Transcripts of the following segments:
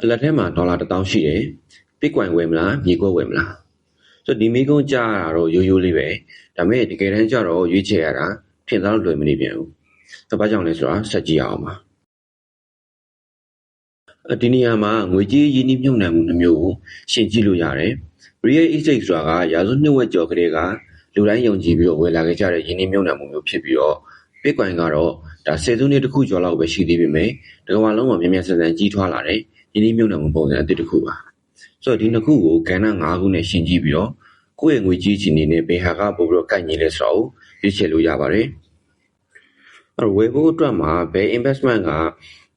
လက်ထဲမှာဒေါ်လာ1000ရှိတယ်။ Bitcoin ဝယ်မလားမြေကွက်ဝယ်မလားဆိုတော့ဒီမိကုန်းကြားရတာတော့ရိုးရိုးလေးပဲဒါပေမဲ့တကယ်တမ်းကျတော့ရွေးချယ်ရတာထင်သားလွယ်မနေပြန်ဘူးဆိုတော့ဘာကြောင့်လဲဆိုတာဆက်ကြည့်အောင်ပါဒီနေရာမှာငွေကြေးရင်းနှီးမြှုပ်နှံမှုနှမျိုးကိုရှင်းကြည့်လို့ရတယ် Real Estate ဆိုတာကရာစုနှစ်ဝက်ကျော်ကလေးကလူတိုင်းယုံကြည်ပြီးတော့ဝယ်လာခဲ့ကြတဲ့ရင်းနှီးမြှုပ်နှံမှုမျိုးဖြစ်ပြီးတော့ Bitcoin ကတော့ဒါ10စုနှစ်တစ်ခုကျော်လောက်ပဲရှိသေးပေမဲ့ဒီကမ္ဘာလုံးမှာမြန်ဆန်ကြီးထွားလာတဲ့ရင်းနှီးမြှုပ်နှံမှုပုံစံအသစ်တစ်ခုပါဆိုတော့ဒီနှစ်ခုကိုကဏ္ဍ5ခုနဲ့ရှင်းကြည့်ပြီးတော့ကိုယ့်ရဲ့ငွေကြေးချီနေနဲ့ဘယ်ဟာကပို့ပြီးတော့ကိုက်ညီလဲဆိုတော့ရွေးချယ်လို့ရပါတယ်ဝယ်ဖို့အတွက်မှာဘယ် investment က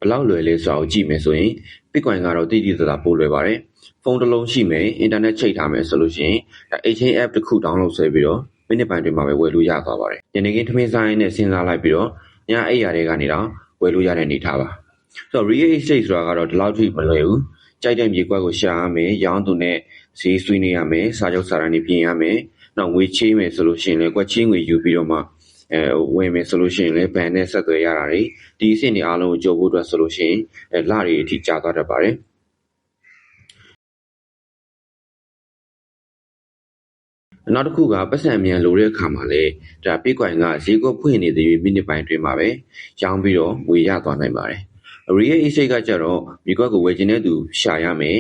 ဘယ်လောက်လွယ်လဲဆိုတာကိုကြည့်မယ်ဆိုရင် Bitcoin ကတော့တည်တည်သာသာပို့လွယ်ပါတယ်ဖုန်းတစ်လုံးရှိမယ် internet ချိတ်ထားမယ်ဆိုလို့ရှိရင်ဒါ exchange app တစ်ခု download ဆွဲပြီးတော့မိနစ်ပိုင်းတွင်မှာပဲဝယ်လို့ရသွားပါတယ်ညနေခင်းထမင်းစားရင်းနဲ့စဉ်းစားလိုက်ပြီးတော့ညအိပ်ရာတွေကနေတော့ဝယ်လို့ရတဲ့အနေထားပါဆိုတော့ real estate ဆိုတာကတော့ဒီလောက်ထိမလွယ်ဘူးကြိုက်တဲ့မြေကွက်ကိုရှာရမယ်ရောင်းသူနဲ့ဈေးဆွေးနေရမယ်စာချုပ်စာတမ်းတွေပြင်ရမယ်နောက်ငွေချေးမယ်ဆိုလို့ရှိရင်လည်းကွက်ချေးငွေယူပြီးတော့မှဝင်မယ်ဆိုလို့ရှိရင်လည်းဘဏ်နဲ့ဆက်သွယ်ရတာတွေဒီအဆင့်တွေအားလုံးကိုကြိုဖို့အတွက်ဆိုလို့ရှိရင်လတွေအထိကြာသွားတတ်ပါတယ်နောက်တစ်ခုကပတ်စံမြန်လိုတဲ့အခါမှာလေဒါ Bitcoin ကဈေးကွက်ဖွင့်နေတဲ့မိနစ်ပိုင်းတွင်မှာပဲရောင်းပြီးတော့ငွေရသွားနိုင်ပါတယ် Real Estate ကကြတော့မြေကွက်ကိုဝယ်ချင်တဲ့သူရှာရမယ်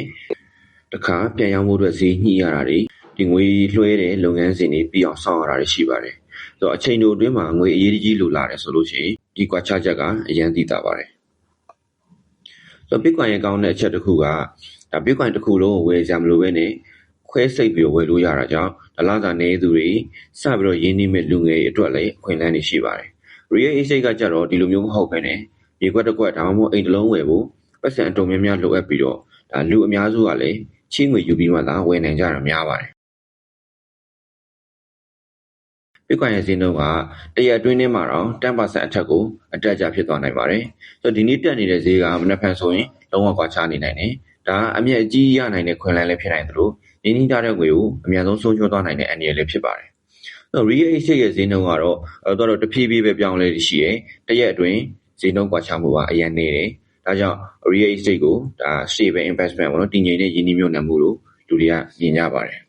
တခါပြန်ရောင်းဖို့အတွက်ဈေးညှိရတာတွေဒီငွေလွှဲတဲ့လုပ်ငန်းစဉ်တွေပြီးအောင်ဆောင်ရတာတွေရှိပါတယ်ဆိုတော့အချိန်တိုအတွင်းမှာငွေအရေးကြီးလိုလာတယ်ဆိုလို့ရှိရင်ဒီကွာခြားချက်ကအရင်သိတာပါတယ်ဆိုတော့ Bitcoin ရဲ့ကောင်းတဲ့အချက်တစ်ခုကဒါ Bitcoin တစ်ခုလုံးကိုဝယ်ကြမလို့ပဲနဲ့ခွဲစိတ်ပြီးဝယ်လို့ရတာကြောင့်ဒလစာနေသူတွေစပြီးတော့ရင်းနှီးမဲ့လူငယ်တွေအတွက်လည်းအခွင့်အလမ်းတွေရှိပါတယ် Real Estate ကကြတော့ဒီလိုမျိုးမဟုတ်ဘဲနဲ့မြေကွက်တစ်ကွက်ဒါမှမဟုတ်အိမ်တစ်လုံးဝယ်ဖို့ပတ်စံအတုံများများလိုအပ်ပြီးတော့ဒါလူအများစုကလည်းချေးငွေယူပြီးမှသာဝယ်နိုင်ကြတာများပါတယ် Bitcoin ရဲ့ဈေးနှုန်းကတရက်အတွင်းထဲမှာတော့ 10% အထက်ကိုအတက်အကျဖြစ်သွားနိုင်ပါတယ်ဆိုတော့ဒီနေ့တက်နေတဲ့ဈေးကမနက်ဖြန်ဆိုရင်လုံးဝကွာခြားနေနိုင်တယ်ဒါအမြတ်အကြီးရနိုင်တဲ့ခွင့်လန်းလည်းဖြစ်နိုင်သလိုရင်းနှီးထားတဲ့ငွေကိုအများဆုံးဆုံးရှုံးသွားနိုင်တဲ့အန္တရာယ်လည်းဖြစ်ပါတယ်ဆိုတော့ Real Estate ရဲ့ဈေးနှုန်းကတော့တဖြည်းဖြည်းပဲပြောင်းလဲရှိတယ်တရက်အတွင်းဈေးနှုန်းကွာခြားမှုကအရင်နေတယ်ဒါကြောင့် Real Estate ကိုဒါ stable investment ပေါ့နော်တည်ငြိမ်တဲ့ရင်းနှီးမြှုပ်နှံမှုလို့လူတွေကမြင်ကြပါတယ်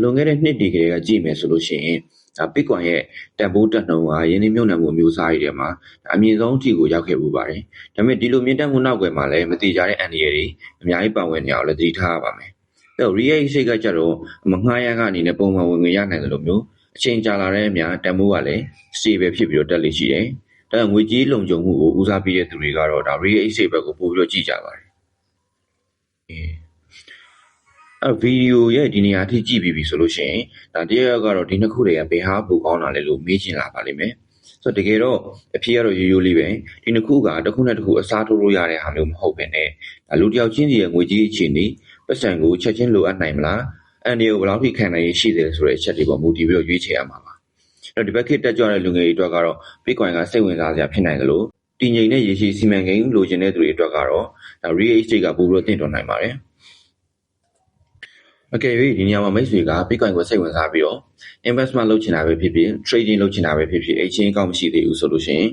လွန်ခဲ့တဲ့နှစ်တည်းကလေးကကြည့်မယ်ဆိုလို့ရှိရင်ဒါ Bitcoin ရဲ့တန်ဖိုးတက်နှုန်းကရင်းနှီးမြှုပ်နှံမှုအမျိုးအစားတွေထဲမှာအမြင့်ဆုံးအထိကိုရောက်ခဲ့ပူပါတယ်။ဒါပေမဲ့ဒီလိုမြင့်တက်မှုနောက်ွယ်မှာလည်းမတိကျတဲ့အန္တရာယ်တွေအများကြီးပါဝင်နေအောင်လည်းသတိထားရပါမယ်။အဲတော့ Real Estate ကကြတော့မငှားရခအနေနဲ့ပုံမှန်ဝင်ငွေရနိုင်တယ်လို့မျိုးအချိန်ကြာလာတဲ့အများတန်ဖိုးကလည်း stable ဖြစ်ပြီးတော့တက်လေရှိတယ်။ဒါကြောင့်ငွေကြေးလုံခြုံမှုကိုဦးစားပေးတဲ့သူတွေကတော့ဒါ Real Estate ဘက်ကိုပို့ပြီးတော့ကြည့်ကြပါတယ်။ဗီဒီယိုရဲ့ဒီနေရာထိကြည့်ပြီးပြီဆိုလို့ရှိရင်ဒါတရားကတော့ဒီနှစ်ခုတွေကဘယ်ဟာပိုကောင်းတာလဲလို့မေးချင်လာပါလိမ့်မယ်ဆိုတော့တကယ်တော့အဖြေကတော့ရိုးရိုးလေးပဲဒီနှစ်ခုကတစ်ခုနဲ့တစ်ခုအစားထိုးလို့ရတဲ့ဟာမျိုးမဟုတ်ပဲနဲ့လူတစ်ယောက်ချင်းစီရဲ့ငွေကြေးအခြေအနေပတ်စံကိုချက်ချင်းလိုအပ်နိုင်မလားအန်ဒီကိုဘယ်လောက်ထိခံနိုင်ရရှိတယ်ဆိုတဲ့အချက်တွေပေါ်မူတည်ပြီးတော့ရွေးချယ်ရမှာပါအဲ့တော့ဒီဘက်ခေတ်တက်ကြွတဲ့လူငယ်တွေအတွက်ကတော့ Bitcoin ကစိတ်ဝင်စားစရာဖြစ်နိုင်တယ်လို့တည်ငြိမ်တဲ့ရေရှည်စီမံကိန်းလိုချင်တဲ့သူတွေအတွက်ကတော့ဒါ Real Estate ကပိုပြီးတော့တင့်တော်နိုင်ပါတယ်အကယ်၍ဒီနေရာမှာမိတ်ဆွေက Bitcoin ကိုစိတ်ဝင်စားပြီးတော့ investment လုပ်ချင်တာပဲဖြစ်ဖြစ် trading လုပ်ချင်တာပဲဖြစ်ဖြစ် exchange ကောင်းမရှိသေးဘူးဆိုလို့ရှိရင်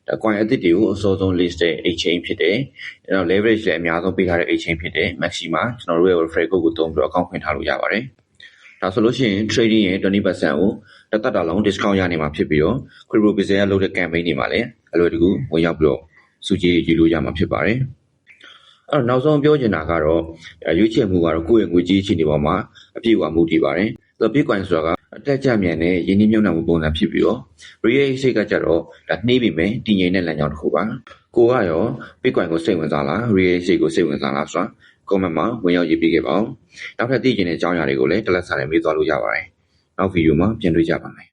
ဒါ coin အသစ်တွေကိုအစောဆုံး list တဲ့ exchange ဖြစ်တယ်။အဲတော့ leverage လည်းအများဆုံးပေးထားတဲ့ exchange ဖြစ်တယ် Maxima ကျွန်တော်တို့ရဲ့ referral code ကိုသုံးပြီးတော့ account ဖွင့်ထားလို့ရပါတယ်။ဒါဆိုလို့ရှိရင် trading ရဲ့ 20% ကိုတစ်သက်တာလုံး discount ရနေမှာဖြစ်ပြီးတော့ crypto business ကလုပ်တဲ့ campaign တွေမှာလည်းအလွယ်တကူဝင်ရောက်ပြီးတော့စုကြည်ယူလို့ရမှာဖြစ်ပါတယ်။အဲ့တော့နောက်ဆုံးပြောချင်တာကတော့ရွေးချယ်မှုကတော့ကိုယ့်ရဲ့ငွေကြေးအခြေအနေပေါ်မှာအပြည့်အဝမူတည်ပါတယ်။ဆိုတော့ Bitcoin ဆိုတာကအတက်ကျမြန်တဲ့ရင်းနှီးမြှုပ်နှံမှုပုံစံဖြစ်ပြီးတော့ Real Estate ကကြတော့ဒါနှေးပြီးမယ်တည်ငြိမ်တဲ့လမ်းကြောင်းတစ်ခုပါ။ကိုကရော Bitcoin ကိုစိတ်ဝင်စားလား Real Estate ကိုစိတ်ဝင်စားလားဆိုတာ comment မှာဝင်ရောက်ရေးပေးခဲ့ပါဦး။နောက်ထပ်သိချင်တဲ့အကြောင်းအရာတွေကိုလည်းတက်လက်စာနဲ့မေးသွားလို့ရပါတယ်။နောက်ဗီဒီယိုမှာပြန်တွေ့ကြပါမယ်